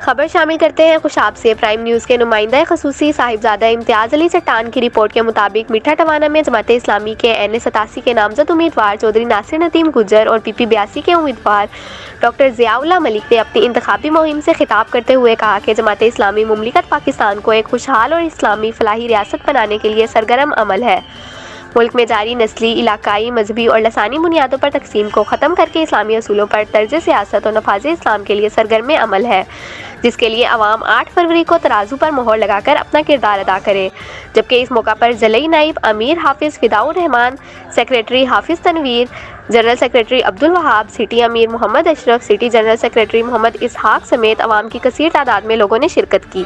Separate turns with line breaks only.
خبر شامل کرتے ہیں خوشاب سے۔ پرائم نیوز کے نمائندہ خصوصی صاحبزادہ امتیاز علی چٹان کی رپورٹ کے مطابق میٹھا ٹوانا میں جماعت اسلامی کے این87 کے نامزد امیدوار چودھری ناصر ندیم گجر اور پی پی 82 کے امیدوار ڈاکٹر ضیاء اللہ ملک نے اپنی انتخابی مہم سے خطاب کرتے ہوئے کہا کہ جماعت اسلامی مملکت پاکستان کو ایک خوشحال اور اسلامی فلاحی ریاست بنانے کے لیے سرگرم عمل ہے۔ ملک میں جاری نسلی، علاقائی، مذہبی اور لسانی بنیادوں پر تقسیم کو ختم کر کے اسلامی اصولوں پر طرز سیاست اور نفاذ اسلام کے لیے سرگرم عمل ہے، جس کے لیے عوام 8 فروری کو ترازو پر مہر لگا کر اپنا کردار ادا کرے۔ جبکہ اس موقع پر ضلعی نائب امیر حافظ فداء ur-Rahman, secretary Hafiz Tanveer, general secretary Abdulwahab, city امیر Muhammad Ashraf, city general secretary Muhammad Ishaq سمیت عوام کی کثیر تعداد میں لوگوں نے شرکت کی۔